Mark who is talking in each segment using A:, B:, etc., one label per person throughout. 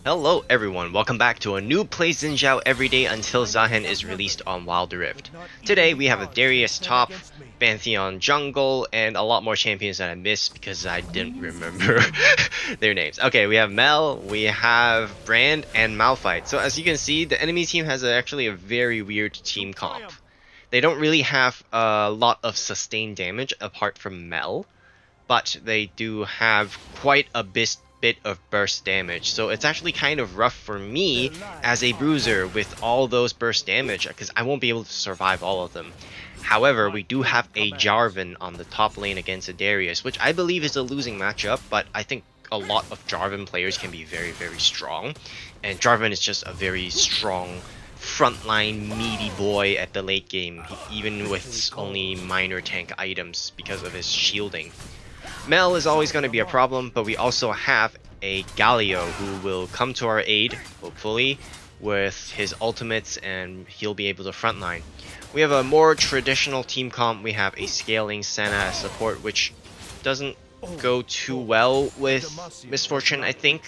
A: Hello everyone, welcome back to a new Play Xin Zhao every day until Zaahen is released on Wild Rift. Today we have a Darius top, Pantheon jungle, and a lot more champions that I missed because I didn't remember their names. Okay, we have Mel, we have Brand, and Malphite. So as you can see, the enemy team has actually a very weird team comp. They don't really have a lot of sustained damage apart from Mel, but they do have quite a bit of burst damage. So it's actually kind of rough for me as a bruiser with all those burst damage because I won't be able to survive all of them. However, we do have a Jarvan on the top lane against a Darius, which I believe is a losing matchup, but I think a lot of Jarvan players can be very, very strong. And Jarvan is just a very strong frontline meaty boy at the late game, even with only minor tank items because of his shielding. Mel is always going to be a problem, but we also have a Galio who will come to our aid, hopefully, with his ultimates, and he'll be able to frontline. We have a more traditional team comp. We have a scaling Senna as support, which doesn't go too well with Misfortune, I think.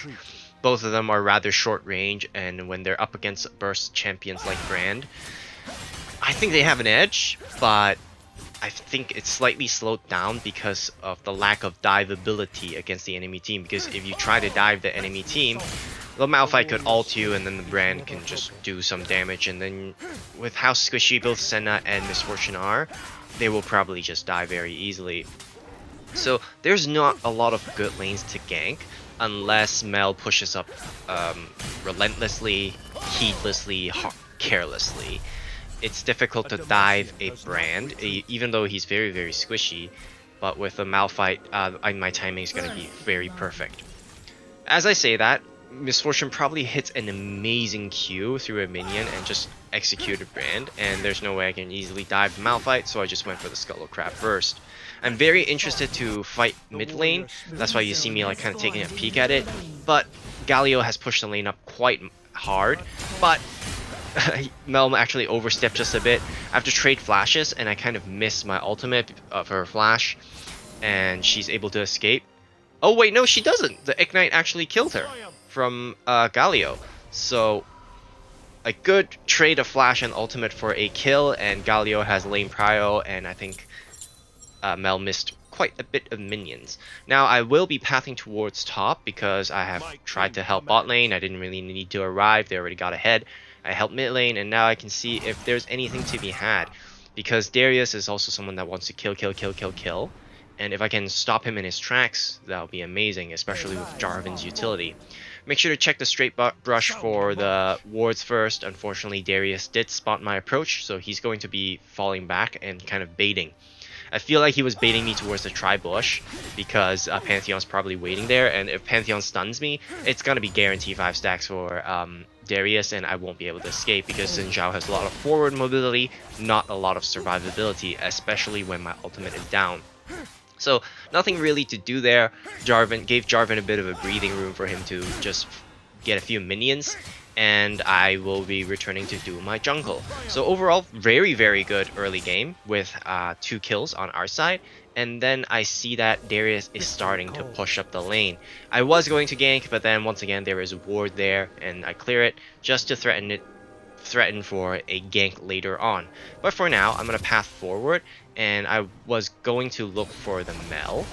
A: Both of them are rather short range, and when they're up against burst champions like Brand, I think they have an edge, but I think it's slightly slowed down because of the lack of dive ability against the enemy team. Because if you try to dive the enemy team, the Malphite could ult you and then the Brand can just do some damage. And then with how squishy both Senna and Misfortune are, they will probably just die very easily. So there's not a lot of good lanes to gank unless Mel pushes up relentlessly, heedlessly, carelessly. It's difficult to dive a Brand, even though he's very, very squishy. But with a Malphite, my timing is going to be very perfect. As I say that, Misfortune probably hits an amazing Q through a minion and just executed Brand, and there's no way I can easily dive Malphite, so I just went for the Skull Crab first. I'm very interested to fight mid lane, that's why you see me like kind of taking a peek at it, but Galio has pushed the lane up quite hard, but Mel actually overstepped just a bit. I have to trade flashes and I kind of miss my ultimate of her flash, and she's able to escape. Oh wait, no, she doesn't. The Ignite actually killed her from Galio. So a good trade of flash and ultimate for a kill, and Galio has lane prio, and I think Mel missed quite a bit of minions. Now I will be pathing towards top because I have tried to help bot lane. I didn't really need to arrive, they already got ahead. I helped mid lane, and now I can see if there's anything to be had, because Darius is also someone that wants to kill, and if I can stop him in his tracks, that'll be amazing, especially with Jarvan's utility. Make sure to check the straight brush for the wards first. Unfortunately, Darius did spot my approach, so he's going to be falling back and kind of baiting. I feel like he was baiting me towards the tri-bush because Pantheon's probably waiting there, and if Pantheon stuns me, it's going to be guaranteed 5 stacks for Darius, and I won't be able to escape because Xin Zhao has a lot of forward mobility, not a lot of survivability, especially when my ultimate is down. So nothing really to do there. Gave Jarvan a bit of a breathing room for him to just get a few minions, and I will be returning to do my jungle. So overall, very, very good early game with 2 kills on our side. And then I see that Darius is starting to push up the lane. I was going to gank, but then once again there is a ward there, and I clear it just to threaten for a gank later on. But for now, I'm going to path forward, and I was going to look for the Mel.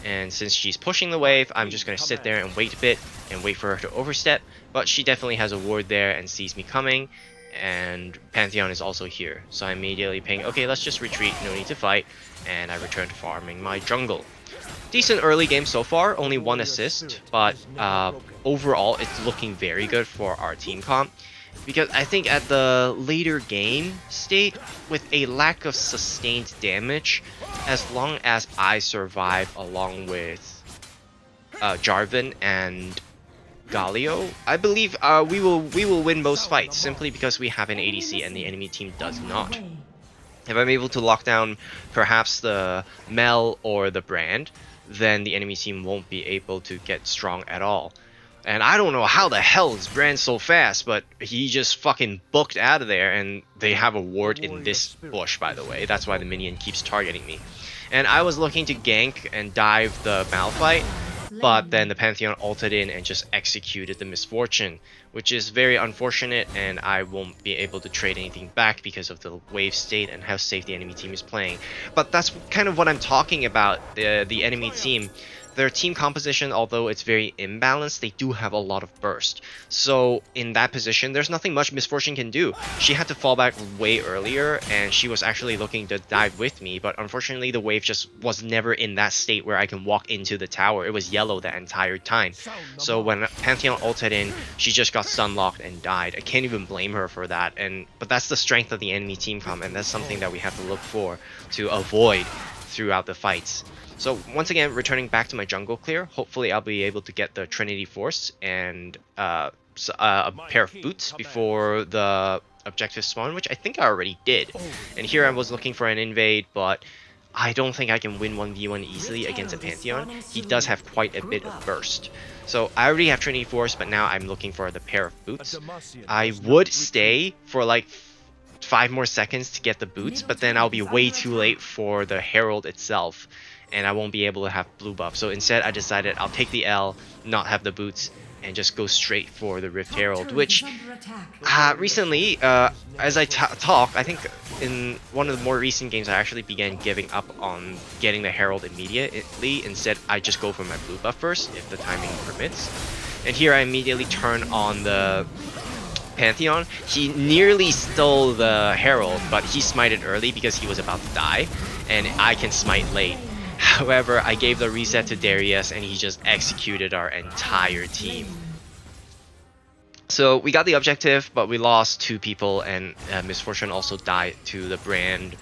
A: And since she's pushing the wave, I'm just going to sit there and wait a bit and wait for her to overstep. But she definitely has a ward there and sees me coming, and Pantheon is also here. So I immediately ping, okay, let's just retreat, no need to fight, and I return to farming my jungle. Decent early game so far, only 1 assist, but overall it's looking very good for our team comp. Because I think at the later game state, with a lack of sustained damage, as long as I survive along with Jarvan and Galio, I believe we will win most fights, simply because we have an ADC and the enemy team does not. If I'm able to lock down perhaps the Mel or the Brand, then the enemy team won't be able to get strong at all. And I don't know how the hell is Brand so fast, but he just fucking booked out of there, and they have a ward in this bush, by the way. That's why the minion keeps targeting me. And I was looking to gank and dive the Malphite, but then the Pantheon ulted in and just executed the Misfortune, which is very unfortunate, and I won't be able to trade anything back because of the wave state and how safe the enemy team is playing. But that's kind of what I'm talking about, the enemy team. Their team composition, although it's very imbalanced, they do have a lot of burst. So in that position, there's nothing much Misfortune can do. She had to fall back way earlier, and she was actually looking to dive with me, but unfortunately the wave just was never in that state where I can walk into the tower. It was yellow the entire time. So when Pantheon ulted in, she just got stun locked and died. I can't even blame her for that, but that's the strength of the enemy team comp, and that's something that we have to look for to avoid throughout the fights. So once again, returning back to my jungle clear, hopefully I'll be able to get the Trinity Force and a pair of boots before the objective spawn, which I think I already did. And here I was looking for an invade, but I don't think I can win 1v1 easily against a Pantheon. He does have quite a bit of burst. So I already have Trinity Force, but now I'm looking for the pair of boots. I would stay for like 5 more seconds to get the boots, but then I'll be way too late for the Herald itself, and I won't be able to have blue buff. So instead I decided I'll take the L, not have the boots, and just go straight for the Rift Herald, which recently, as I talk, I think in one of the more recent games I actually began giving up on getting the Herald immediately. Instead I just go for my blue buff first, if the timing permits. And here I immediately turn on the Pantheon. He nearly stole the Herald, but he smited early because he was about to die, and I can smite late. However, I gave the reset to Darius and he just executed our entire team. So we got the objective, but we lost 2 people, and Misfortune also died to the Brand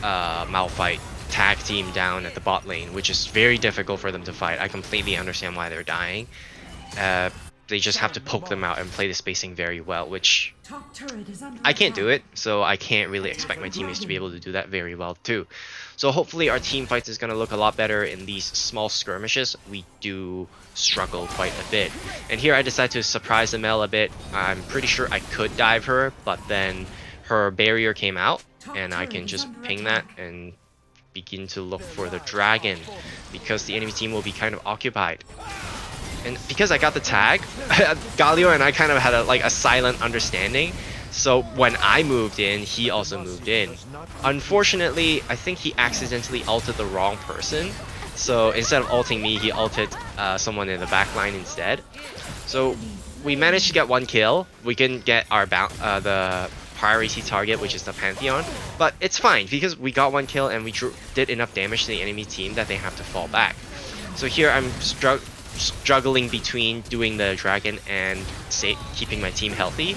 A: Malphite tag team down at the bot lane, which is very difficult for them to fight. I completely understand why they're dying. They just have to poke them out and play the spacing very well, which I can't do it, so I can't really expect my teammates to be able to do that very well too. So hopefully our team fights is going to look a lot better. In these small skirmishes, we do struggle quite a bit. And here I decided to surprise the Mel a bit. I'm pretty sure I could dive her, but then her barrier came out, and I can just ping that and begin to look for the dragon, because the enemy team will be kind of occupied. And because I got the tag, Galio and I kind of had a silent understanding. So when I moved in, he also moved in. Unfortunately, I think he accidentally ulted the wrong person. So instead of ulting me, he ulted someone in the back line instead. So we managed to get 1 kill. We couldn't get our the priority target, which is the Pantheon. But it's fine, because we got 1 kill and we did enough damage to the enemy team that they have to fall back. So here I'm struggling between doing the dragon and keeping my team healthy,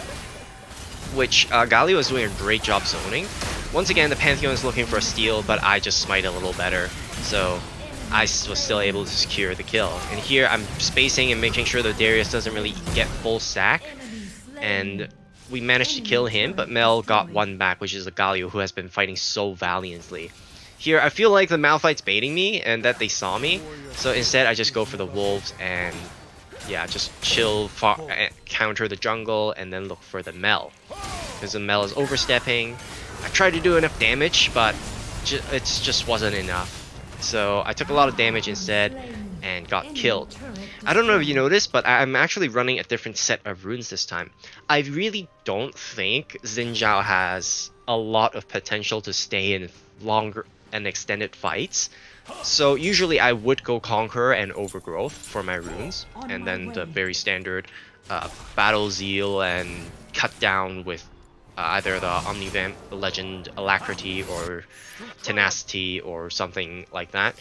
A: which Galio is doing a great job zoning. Once again, the Pantheon is looking for a steal, but I just smite a little better, so I was still able to secure the kill. And here I'm spacing and making sure that Darius doesn't really get full stack, and we managed to kill him, but Mel got 1 back, which is the Galio, who has been fighting so valiantly. Here, I feel like the Malphite's baiting me and that they saw me, so instead I just go for the wolves and yeah, just chill, counter the jungle, and then look for the Mel, because the Mel is overstepping. I tried to do enough damage, but it just wasn't enough. So I took a lot of damage instead and got killed. I don't know if you noticed, but I'm actually running a different set of runes this time. I really don't think Xin Zhao has a lot of potential to stay in longer and extended fights. So usually I would go Conqueror and Overgrowth for my runes, and then the very standard Battle Zeal and Cut Down with either the Omnivamp Legend Alacrity or Tenacity or something like that.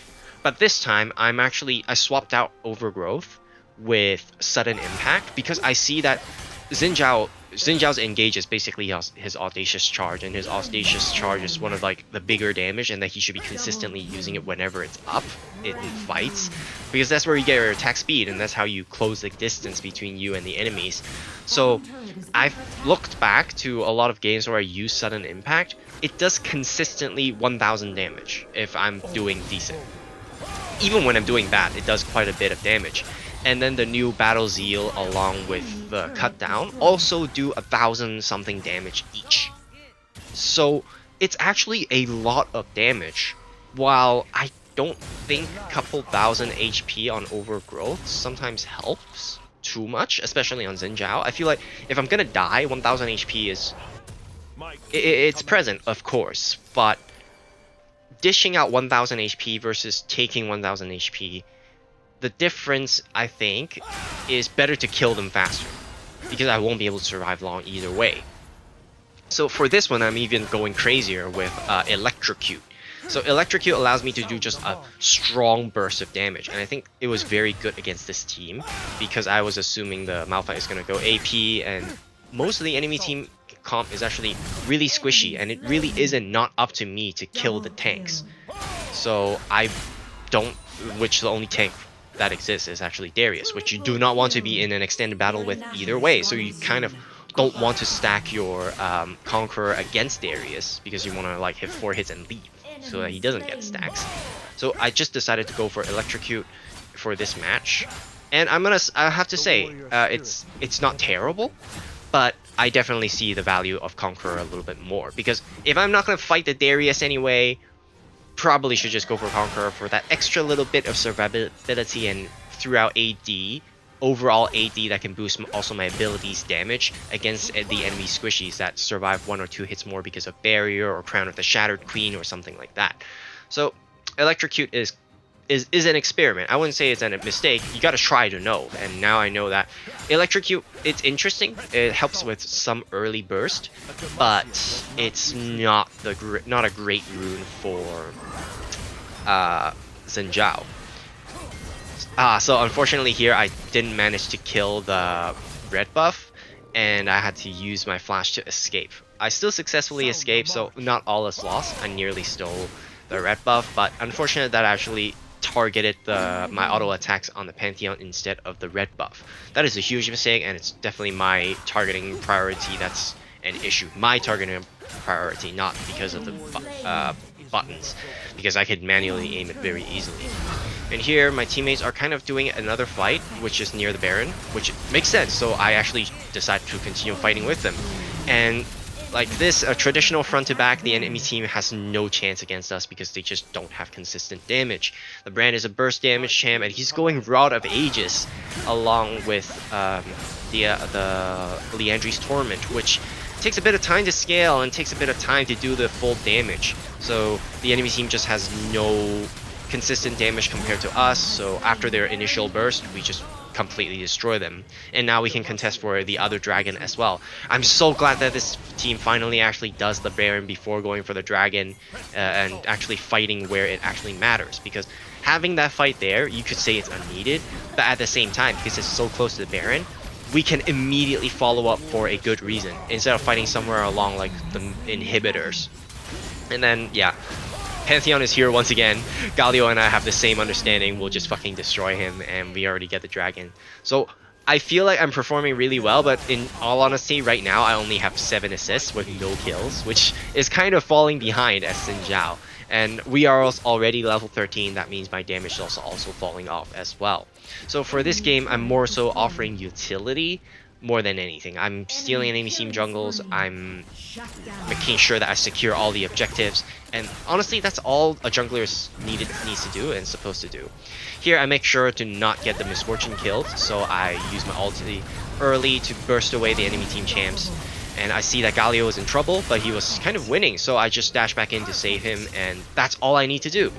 A: But this time I swapped out Overgrowth with Sudden Impact, because I see that Xin Zhao's engage is basically his Audacious Charge, and his Audacious Charge is one of the bigger damage, and that he should be consistently using it whenever it's up in fights, because that's where you get your attack speed, and that's how you close the distance between you and the enemies. So I've looked back to a lot of games where I use Sudden Impact. It does consistently 1000 damage if I'm doing decent. Even when I'm doing bad, it does quite a bit of damage. And then the new Battle Zeal along with the Cut Down also do 1000 something damage each. So it's actually a lot of damage, while I don't think a couple thousand HP on overgrowth sometimes helps too much, especially on Xin Zhao. I feel like if I'm gonna die, 1000 HP is... it's present, of course, but dishing out 1000 HP versus taking 1000 HP, the difference, I think, is better to kill them faster, because I won't be able to survive long either way. So for this one, I'm even going crazier with Electrocute. So Electrocute allows me to do just a strong burst of damage, and I think it was very good against this team, because I was assuming the Malphite is going to go AP, and most of the enemy team comp is actually really squishy, and it really isn't not up to me to kill the tanks. So I don't, which the only tank that exists is actually Darius, which you do not want to be in an extended battle with either way, so you kind of don't want to stack your Conqueror against Darius, because you want to like hit 4 hits and leave, so that he doesn't get stacks. So I just decided to go for Electrocute for this match, and I have to say, it's not terrible, but I definitely see the value of Conqueror a little bit more, because if I'm not going to fight the Darius anyway, probably should just go for Conqueror for that extra little bit of survivability and throughout AD, overall AD that can boost also my abilities damage against the enemy squishies that survive 1 or 2 hits more because of Barrier or Crown of the Shattered Queen or something like that. So Electrocute is an experiment. I wouldn't say it's a mistake. You gotta try to know, and now I know that Electrocute, it's interesting. It helps with some early burst, but it's not a great rune for Xin Zhao. So unfortunately here I didn't manage to kill the red buff, and I had to use my flash to escape. I still successfully escaped, so not all is lost. I nearly stole the red buff, but unfortunate that I actually targeted my auto attacks on the Pantheon instead of the red buff. That is a huge mistake, and it's definitely my targeting priority that's an issue. My targeting priority, not because of the buttons, because I could manually aim it very easily. And here my teammates are kind of doing another fight, which is near the Baron, which makes sense, so I actually decided to continue fighting with them. And like this, a traditional front to back, the enemy team has no chance against us because they just don't have consistent damage. The Brand is a burst damage champ, and he's going Rod of Ages along with the Liandry's Torment, which takes a bit of time to scale and takes a bit of time to do the full damage. So the enemy team just has no consistent damage compared to us, so after their initial burst, we just completely destroy them. And now we can contest for the other dragon as well. I'm so glad that this team finally actually does the Baron before going for the dragon and actually fighting where it actually matters, because having that fight there, you could say it's unneeded, but at the same time, because it's so close to the Baron, we can immediately follow up for a good reason instead of fighting somewhere along like the inhibitors. And then yeah, Pantheon is here once again. Galio and I have the same understanding. We'll just fucking destroy him, and we already get the dragon. So I feel like I'm performing really well, but in all honesty, right now I only have 7 assists with no kills, which is kind of falling behind as Xin Zhao. And we are already level 13. That means my damage is also falling off as well. So for this game, I'm more so offering utility more than anything. I'm stealing enemy team jungles, I'm making sure that I secure all the objectives, and honestly that's all a jungler needs to do and supposed to do. Here I make sure to not get the Misfortune killed, so I use my ulti early to burst away the enemy team champs. And I see that Galio is in trouble, but he was kind of winning, so I just dash back in to save him, and that's all I need to do.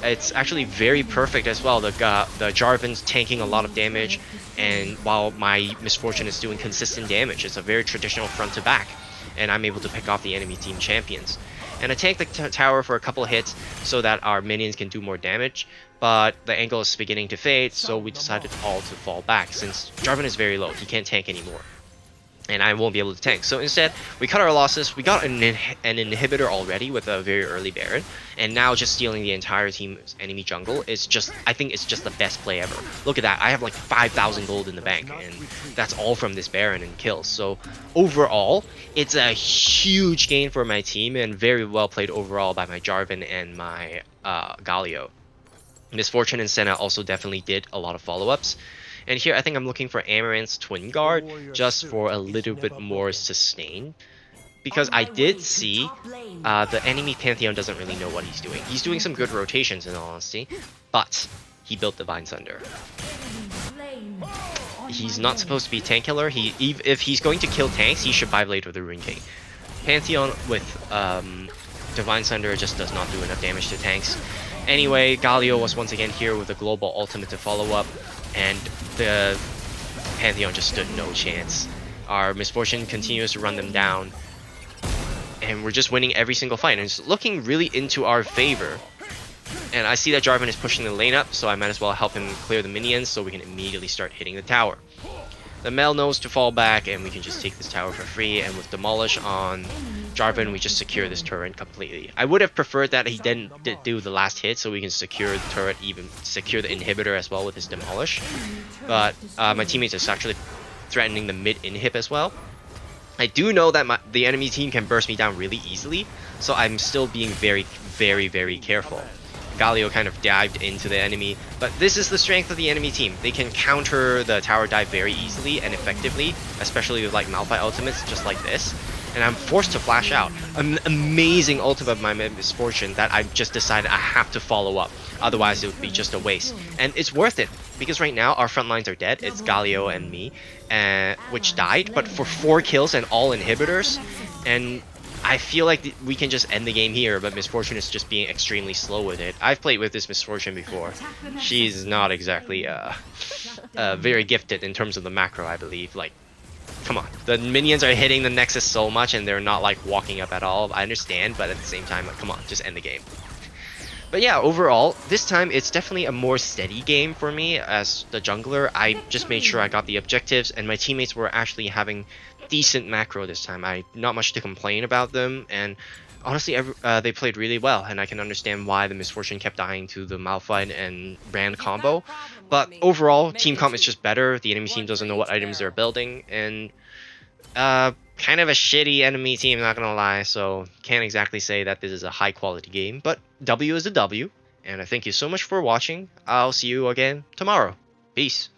A: It's actually very perfect as well. The Jarvan's tanking a lot of damage, and while my Misfortune is doing consistent damage, it's a very traditional front to back, and I'm able to pick off the enemy team champions. And I tank the tower for a couple of hits so that our minions can do more damage, but the angle is beginning to fade, so we decided all to fall back since Jarvan is very low. He can't tank anymore, and I won't be able to tank. So instead, we cut our losses. We got an inhibitor already with a very early Baron, and now just stealing the entire team's enemy jungle is just, I think it's just the best play ever. Look at that, I have like 5,000 gold in the bank, and that's all from this Baron and kills. So overall, it's a huge gain for my team, and very well played overall by my Jarvan and my Galio. Misfortune and Senna also definitely did a lot of follow-ups. And here I think I'm looking for Amaranth's Twin Guard just for a little bit more sustain. because I did see the enemy Pantheon doesn't really know what he's doing. He's doing some good rotations in all honesty, but he built Divine Thunder. He's not supposed to be tank killer. If he's going to kill tanks, he should buy Blade with the Rune King. Pantheon with Divine Thunder just does not do enough damage to tanks. Anyway, Galio was once again here with a global ultimate to follow up, and the Pantheon just stood no chance. Our Misfortune continues to run them down, and we're just winning every single fight, and it's looking really into our favor. And I see that Jarvan is pushing the lane up, so I might as well help him clear the minions so we can immediately start hitting the tower. The Mel knows to fall back, and we can just take this tower for free, and with Demolish on Jarvan, we just secure this turret completely. I would have preferred that he didn't do the last hit, so we can secure the turret, even secure the inhibitor as well with his Demolish. But my teammates is actually threatening the mid inhib as well. I do know that the enemy team can burst me down really easily, so I'm still being very, very, very careful. Galio kind of dived into the enemy, but this is the strength of the enemy team. They can counter the tower dive very easily and effectively, especially with like Malphite ultimates just like this. And I'm forced to flash out. An amazing ultimate of my Misfortune that I just decided I have to follow up. Otherwise it would be just a waste. And it's worth it, because right now our front lines are dead. It's Galio and me, which died, but for 4 kills and all inhibitors. And I feel like we can just end the game here, but Misfortune is just being extremely slow with it. I've played with this Misfortune before. She's not exactly very gifted in terms of the macro, I believe. Like, come on. The minions are hitting the Nexus so much and they're not like walking up at all. I understand, but at the same time, like, come on, just end the game. But yeah, overall, this time it's definitely a more steady game for me as the jungler. I just made sure I got the objectives, and my teammates were actually having decent macro this time. Not much to complain about them, and honestly, they played really well, and I can understand why the Misfortune kept dying to the Malphite and Brand combo. But overall, team comp is just better. The enemy team doesn't know what items they're building, and kind of a shitty enemy team, not gonna lie, so can't exactly say that this is a high quality game, but W is a W, and I thank you so much for watching. I'll see you again tomorrow. Peace.